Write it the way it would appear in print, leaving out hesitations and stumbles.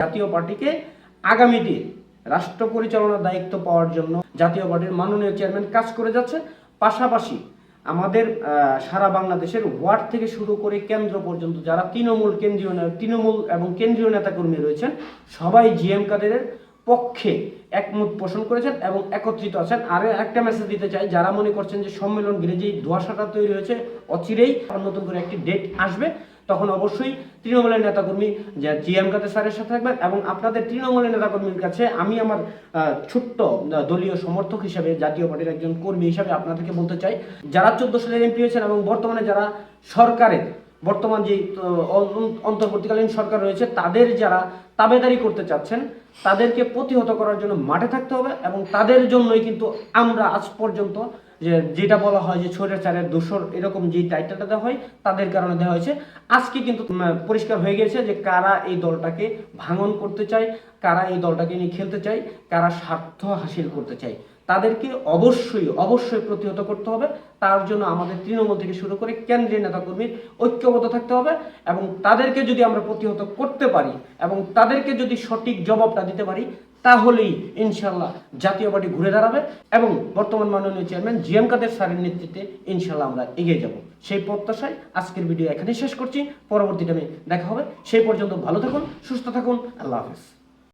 জাতীয় পার্টিকে আগামীতে রাষ্ট্র পরিচালনার দায়িত্ব পাওয়ার জন্য জাতীয় পার্টির মাননীয় চেয়ারম্যান কাজ করে যাচ্ছে। পাশাপাশি আমাদের সারা বাংলাদেশের ওয়ার্ড থেকে শুরু করে কেন্দ্র পর্যন্ত যারা তৃণমূল এবং কেন্দ্রীয় নেতাকর্মী রয়েছেন সবাই জিএম কাদেরের পক্ষে একমত পোষণ করেছেন এবং একত্রিত আছেন। আর একটা মেসেজ দিতে চাই, যারা মনে করছেন যে সম্মেলন ঘিরে যেই ধোঁয়াশাটা তৈরি হয়েছে অচিরেই নতুন করে একটি ডেট আসবে, তখন অবশ্যই তৃণমূলের নেতাকর্মী জিএম কাদের স্যারের সাথে থাকবেন। এবং আপনাদের তৃণমূলের নেতাকর্মীর কাছে আমি আমার ছোট্ট দলীয় সমর্থক হিসেবে, জাতীয় পার্টির একজন কর্মী হিসাবে আপনাদেরকে বলতে চাই, যারা 14 সালের এমপি হয়েছেন এবং বর্তমানে যারা সরকারের বর্তমান যে অন্তর্বর্তীকালীন সরকার রয়েছে তাদের যারা তাবেদারি করতে চাচ্ছেন তাদেরকে প্রতিহত করার জন্য মাঠে থাকতে হবে। এবং তাদের জন্যই কিন্তু আমরা আজ পর্যন্ত যেটা বলা হয় যে স্বৈরাচারের দোসর এরকম যে টাইটেলটা দেওয়া হয় তাদের কারণে দেওয়া হয়েছে। আজকে কিন্তু পরিষ্কার হয়ে গেছে যে কারা এই দলটাকে ভাঙন করতে চায়, কারা এই দলটাকে নিয়ে খেলতে চায়, কারা স্বার্থ হাসিল করতে চায়। তাদেরকে অবশ্যই প্রতিহত করতে হবে। তার জন্য আমাদের তৃণমূল থেকে শুরু করে কেন্দ্রীয় নেতাকর্মীর ঐক্যবদ্ধ থাকতে হবে। এবং তাদেরকে যদি আমরা প্রতিহত করতে পারি এবং তাদেরকে যদি সঠিক জবাবটা দিতে পারি, তাহলেই ইনশাল্লাহ জাতীয় পার্টি ঘুরে দাঁড়াবে এবং বর্তমান মাননীয় চেয়ারম্যান জিএম কাদের স্যারের নেতৃত্বে ইনশাল্লাহ আমরা এগিয়ে যাব। সেই প্রত্যাশায় আজকের ভিডিও এখানেই শেষ করছি। পরবর্তীতে দেখা হবে। সেই পর্যন্ত ভালো থাকুন, সুস্থ থাকুন। আল্লাহ হাফেজ।